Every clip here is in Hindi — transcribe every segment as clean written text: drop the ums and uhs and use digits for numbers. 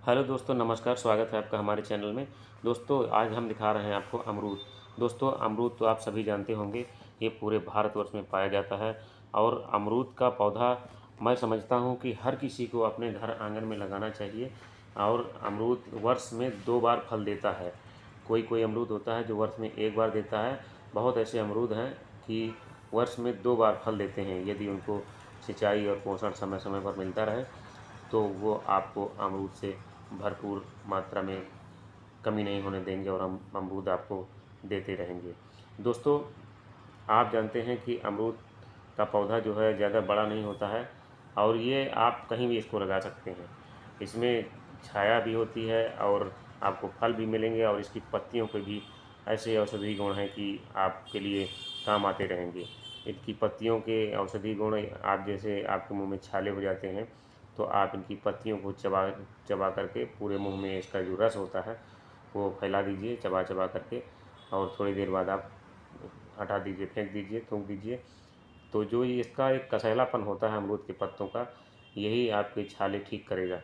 हेलो दोस्तों, नमस्कार। स्वागत है आपका हमारे चैनल में। दोस्तों, आज हम दिखा रहे हैं आपको अमरूद। दोस्तों, अमरूद तो आप सभी जानते होंगे, ये पूरे भारतवर्ष में पाया जाता है। और अमरूद का पौधा मैं समझता हूँ कि हर किसी को अपने घर आंगन में लगाना चाहिए। और अमरूद वर्ष में 2 बार फल देता है। कोई कोई अमरूद होता है जो वर्ष में 1 बार देता है। बहुत ऐसे अमरूद हैं कि वर्ष में 2 बार फल देते हैं, यदि उनको सिंचाई और पोषण समय समय पर मिलता रहे तो वो आपको अमरूद से भरपूर मात्रा में कमी नहीं होने देंगे और हम अमरूद आपको देते रहेंगे। दोस्तों, आप जानते हैं कि अमरूद का पौधा जो है ज़्यादा बड़ा नहीं होता है और ये आप कहीं भी इसको लगा सकते हैं। इसमें छाया भी होती है और आपको फल भी मिलेंगे और इसकी पत्तियों पे भी ऐसे औषधि गुण हैं कि आपके लिए काम आते रहेंगे। इनकी पत्तियों के औषधि गुण, आप जैसे आपके मुंह में छाले हो जाते हैं तो आप इनकी पत्तियों को चबा चबा करके पूरे मुंह में इसका जो रस होता है वो फैला दीजिए चबा चबा करके, और थोड़ी देर बाद आप हटा दीजिए, फेंक दीजिए, थूक दीजिए। तो जो ये इसका एक कसैलापन होता है अमरूद के पत्तों का, यही आपके छाले ठीक करेगा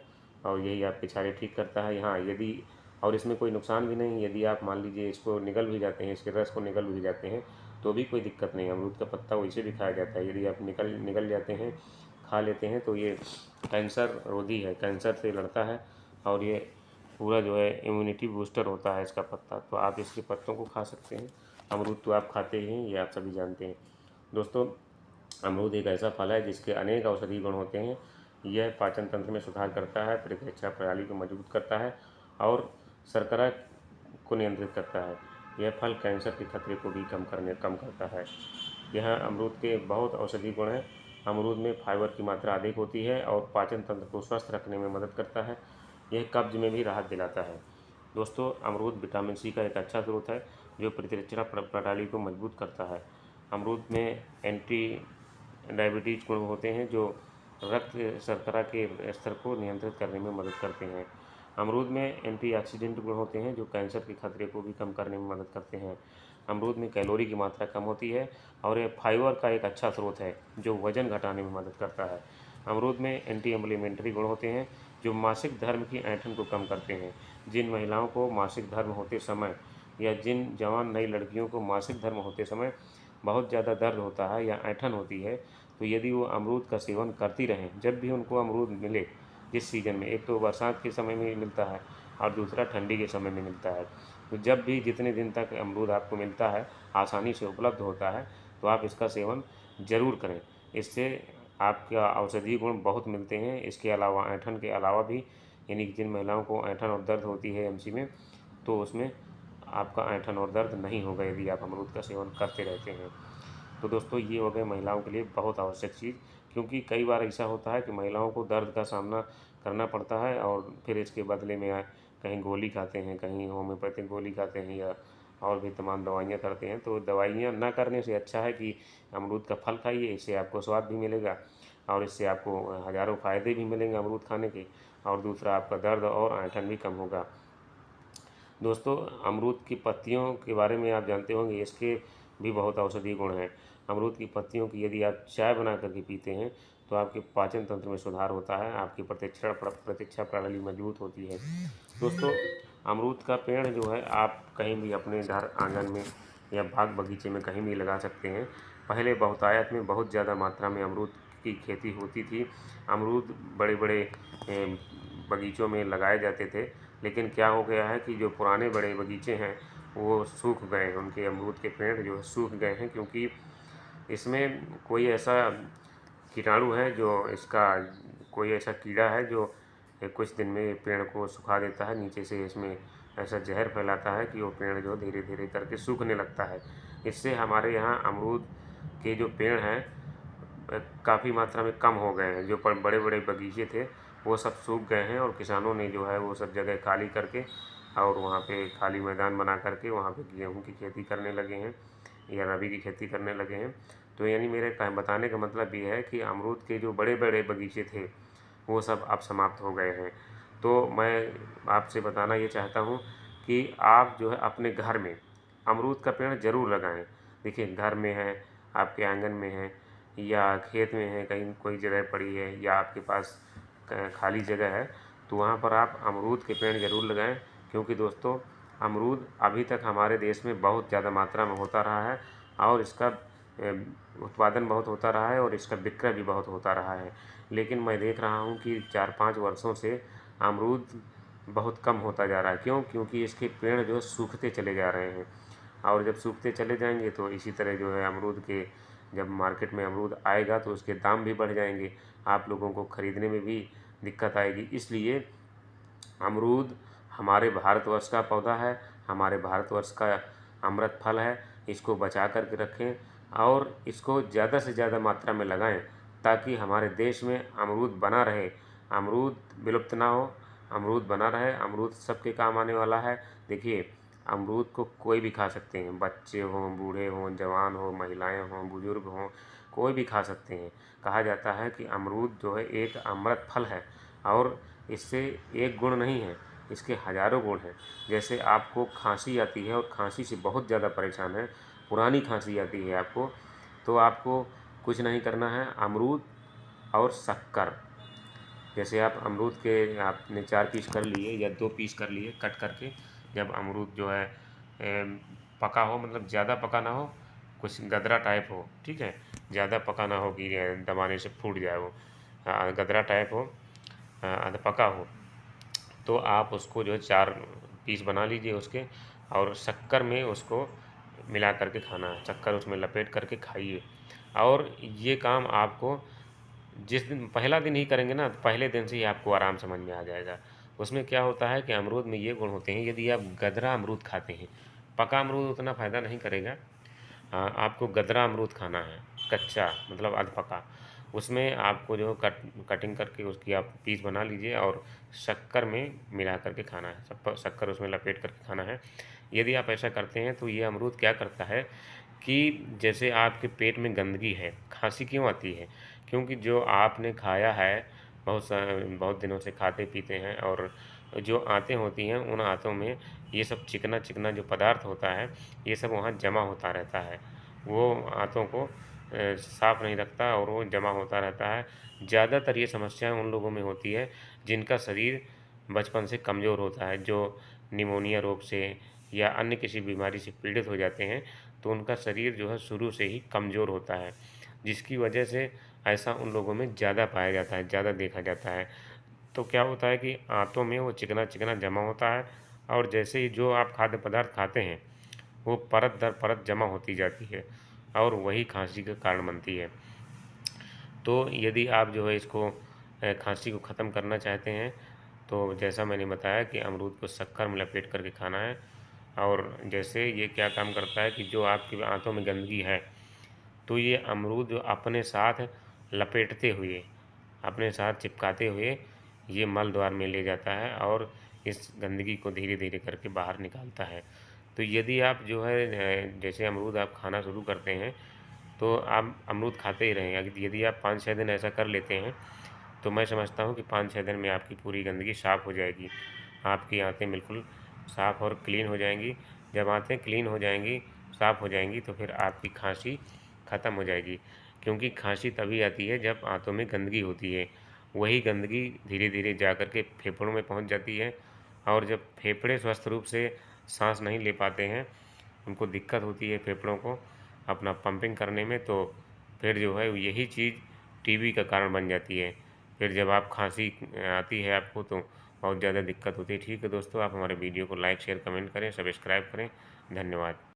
और यही आपके छाले ठीक करता है। हाँ, यदि और इसमें कोई नुकसान भी नहीं, यदि आप मान लीजिए इसको निगल भी जाते हैं, इसके रस को निगल भी जाते हैं तो भी कोई दिक्कत नहीं। अमरूद का पत्ता वैसे भी खाया जाता है। यदि आप निकल निगल जाते हैं, खा लेते हैं तो ये कैंसर रोधी है, कैंसर से लड़ता है। और ये पूरा जो है इम्यूनिटी बूस्टर होता है इसका पत्ता, तो आप इसके पत्तों को खा सकते हैं। अमरूद तो आप खाते ही हैं, ये आप सभी जानते हैं। दोस्तों, अमरूद एक ऐसा फल है जिसके अनेक औषधीय गुण होते हैं। यह पाचन तंत्र में सुधार करता है, प्रतिरक्षा प्रणाली को मजबूत करता है और शर्करा को नियंत्रित करता है। यह फल कैंसर के खतरे को भी कम करता है। यह अमरूद के बहुत औषधीय गुण हैं। अमरूद में फाइबर की मात्रा अधिक होती है और पाचन तंत्र को स्वस्थ रखने में मदद करता है। यह कब्ज में भी राहत दिलाता है। दोस्तों, अमरूद विटामिन सी का एक अच्छा स्रोत है जो प्रतिरक्षा प्रणाली को मजबूत करता है। अमरूद में एंटी डायबिटीज गुण होते हैं जो रक्त शर्करा के स्तर को नियंत्रित करने में मदद करते हैं। अमरूद में एंटीऑक्सीडेंट गुण होते हैं जो कैंसर के खतरे को भी कम करने में मदद करते हैं। अमरूद में कैलोरी की मात्रा कम होती है और यह फाइबर का एक अच्छा स्रोत है जो वजन घटाने में मदद करता है। अमरूद में एंटी एम्बलीमेंट्री गुण होते हैं जो मासिक धर्म की ऐंठन को कम करते हैं। जिन महिलाओं को मासिक धर्म होते समय या जिन जवान नई लड़कियों को मासिक धर्म होते समय बहुत ज़्यादा दर्द होता है या ऐंठन होती है, तो यदि वो अमरूद का सेवन करती रहें, जब भी उनको अमरूद मिले, जिस सीज़न में, एक तो बरसात के समय में मिलता है और दूसरा ठंडी के समय में मिलता है, तो जब भी जितने दिन तक अमरूद आपको मिलता है, आसानी से उपलब्ध होता है, तो आप इसका सेवन ज़रूर करें। इससे आपका औषधीय गुण बहुत मिलते हैं। इसके अलावा ऐंठन के अलावा भी, यानी कि जिन महिलाओं को ऐंठन और दर्द होती है एमसी में, तो उसमें आपका ऐंठन और दर्द नहीं होगा यदि आप अमरूद का सेवन करते रहते हैं। तो दोस्तों, ये हो गए महिलाओं के लिए बहुत आवश्यक चीज़, क्योंकि कई बार ऐसा होता है कि महिलाओं को दर्द का सामना करना पड़ता है और फिर इसके बदले में कहीं गोली खाते हैं, कहीं होम्योपैथिक गोली खाते हैं या और भी तमाम दवाइयाँ करते हैं। तो दवाइयाँ ना करने से अच्छा है कि अमरूद का फल खाइए। इससे आपको स्वाद भी मिलेगा और इससे आपको हज़ारों फ़ायदे भी मिलेंगे अमरूद खाने के, और दूसरा आपका दर्द और ऐंठन भी कम होगा। दोस्तों, अमरूद की पत्तियों के बारे में आप जानते होंगे, इसके भी बहुत औषधीय गुण हैं। अमरूद की पत्तियों की यदि आप चाय बना करके पीते हैं तो आपके पाचन तंत्र में सुधार होता है, आपकी प्रतीक्षा प्रणाली मजबूत होती है। दोस्तों, अमरूद का पेड़ जो है आप कहीं भी अपने घर आंगन में या बाग बगीचे में कहीं भी लगा सकते हैं। पहले बहुतायत में बहुत ज़्यादा मात्रा में अमरूद की खेती होती थी। अमरूद बड़े बड़े बगीचों में लगाए जाते थे, लेकिन क्या हो गया है कि जो पुराने बड़े बगीचे हैं वो सूख गए हैं, उनके अमरूद के पेड़ जो सूख गए हैं, क्योंकि इसमें कोई ऐसा कीटाणु है जो इसका कोई ऐसा कीड़ा है जो कुछ दिन में पेड़ को सुखा देता है। नीचे से इसमें ऐसा जहर फैलाता है कि वो पेड़ जो धीरे धीरे करके सूखने लगता है। इससे हमारे यहाँ अमरूद के जो पेड़ हैं काफ़ी मात्रा में कम हो गए हैं। जो बड़े बड़े बगीचे थे वो सब सूख गए हैं और किसानों ने जो है वो सब जगह खाली करके और वहाँ पे खाली मैदान बना करके वहाँ पे गेहूँ की खेती करने लगे हैं या रबी की खेती करने लगे हैं। तो यानी मेरे बताने का मतलब ये है कि अमरूद के जो बड़े बड़े बगीचे थे वो सब अब समाप्त हो गए हैं। तो मैं आपसे बताना ये चाहता हूँ कि आप जो है अपने घर में अमरूद का पेड़ ज़रूर लगाएं। देखिए, घर में है, आपके आंगन में है या खेत में है, कहीं कोई जगह पड़ी है या आपके पास खाली जगह है, तो वहाँ पर आप अमरूद के पेड़ ज़रूर लगाएं, क्योंकि दोस्तों अमरूद अभी तक हमारे देश में बहुत ज़्यादा मात्रा में होता रहा है और इसका उत्पादन बहुत होता रहा है और इसका विक्रय भी बहुत होता रहा है। लेकिन मैं देख रहा हूँ कि 4-5 वर्षों से अमरूद बहुत कम होता जा रहा है। क्यों? क्योंकि इसके पेड़ जो सूखते चले जा रहे हैं, और जब सूखते चले जाएंगे तो इसी तरह जो है अमरूद के, जब मार्केट में अमरूद आएगा तो उसके दाम भी बढ़ जाएंगे, आप लोगों को ख़रीदने में भी दिक्कत आएगी। इसलिए अमरूद हमारे भारतवर्ष का पौधा है, हमारे भारतवर्ष का अमृत फल है। इसको बचा कर के रखें और इसको ज़्यादा से ज़्यादा मात्रा में लगाएं, ताकि हमारे देश में अमरूद बना रहे, अमरूद विलुप्त ना हो, अमरूद बना रहे। अमरूद सबके काम आने वाला है। देखिए, अमरूद को कोई भी खा सकते हैं, बच्चे हों, बूढ़े हों, जवान हों, महिलाएं हों, बुजुर्ग हों, कोई भी खा सकते हैं। कहा जाता है कि अमरूद जो है एक अमृत फल है और इससे एक गुण नहीं है, इसके हज़ारों गुण हैं। जैसे आपको खांसी आती है और खांसी से बहुत ज़्यादा परेशान है, पुरानी खांसी आती है आपको, तो आपको कुछ नहीं करना है, अमरूद और शक्कर, जैसे आप अमरूद के आपने 4 पीस कर लिए या 2 पीस कर लिए कट करके, जब अमरूद जो है पका हो, मतलब ज़्यादा पका ना हो, कुछ गदरा टाइप हो, ठीक है, ज़्यादा पका ना हो कि दबाने से फूट जाए वो, गदरा टाइप हो, आधा पका हो, तो आप उसको जो है 4 पीस बना लीजिए उसके, और शक्कर में उसको मिला करके खाना है, शक्कर उसमें लपेट करके खाइए। और ये काम आपको जिस दिन पहला दिन ही करेंगे ना, तो पहले दिन से ही आपको आराम समझ में आ जाएगा। उसमें क्या होता है कि अमरूद में ये गुण होते हैं, यदि आप गदरा अमरूद खाते हैं, पका अमरूद उतना फ़ायदा नहीं करेगा, आपको गदरा अमरूद खाना है, कच्चा मतलब अधपका, उसमें आपको जो कटिंग करके उसकी आप पीस बना लीजिए और शक्कर में मिला करके खाना है, शक्कर उसमें लपेट करके खाना है। यदि आप ऐसा करते हैं तो ये अमरूद क्या करता है कि जैसे आपके पेट में गंदगी है, खांसी क्यों आती है? क्योंकि जो आपने खाया है, बहुत दिनों से खाते पीते हैं, और जो आंतें होती हैं उन आंतों में ये सब चिकना चिकना जो पदार्थ होता है, ये सब वहाँ जमा होता रहता है। वो आंतों को साफ़ नहीं रखता और वो जमा होता रहता है। ज़्यादातर ये समस्या उन लोगों में होती है जिनका शरीर बचपन से कमज़ोर होता है, जो निमोनिया रोग से या अन्य किसी बीमारी से पीड़ित हो जाते हैं, तो उनका शरीर जो है शुरू से ही कमज़ोर होता है, जिसकी वजह से ऐसा उन लोगों में ज़्यादा पाया जाता है, ज़्यादा देखा जाता है। तो क्या होता है कि आंतों में वो चिकना चिकना जमा होता है, और जैसे ही जो आप खाद्य पदार्थ खाते हैं, वो परत दर परत जमा होती जाती है और वही खांसी का कारण बनती है। तो यदि आप जो है इसको खांसी को ख़त्म करना चाहते हैं, तो जैसा मैंने बताया कि अमरूद को शक्कर में लपेट करके खाना है। और जैसे ये क्या काम करता है कि जो आपकी आंतों में गंदगी है, तो ये अमरूद जो अपने साथ लपेटते हुए, अपने साथ चिपकाते हुए ये मल द्वार में ले जाता है और इस गंदगी को धीरे धीरे करके बाहर निकालता है। तो यदि आप जो है जैसे अमरूद आप खाना शुरू करते हैं, तो आप अमरूद खाते ही रहें। अगर यदि आप 5-6 दिन ऐसा कर लेते हैं, तो मैं समझता हूँ कि 5-6 दिन में आपकी पूरी गंदगी साफ़ हो जाएगी। आपकी आंतें बिल्कुल साफ़ और क्लीन हो जाएंगी। जब आंतें क्लीन हो जाएंगी, साफ़ हो जाएंगी, तो फिर आपकी खांसी ख़त्म हो जाएगी। क्योंकि खांसी तभी आती है जब आंतों में गंदगी होती है। वही गंदगी धीरे धीरे जा कर के फेफड़ों में पहुंच जाती है, और जब फेफड़े स्वस्थ रूप से सांस नहीं ले पाते हैं, उनको दिक्कत होती है फेफड़ों को अपना पंपिंग करने में, तो फिर जो है यही चीज़ टीबी का कारण बन जाती है। फिर जब आप खांसी आती है आपको, तो बहुत ज़्यादा दिक्कत होती है। ठीक है दोस्तों, आप हमारे वीडियो को लाइक शेयर कमेंट करें, सब्सक्राइब करें। धन्यवाद।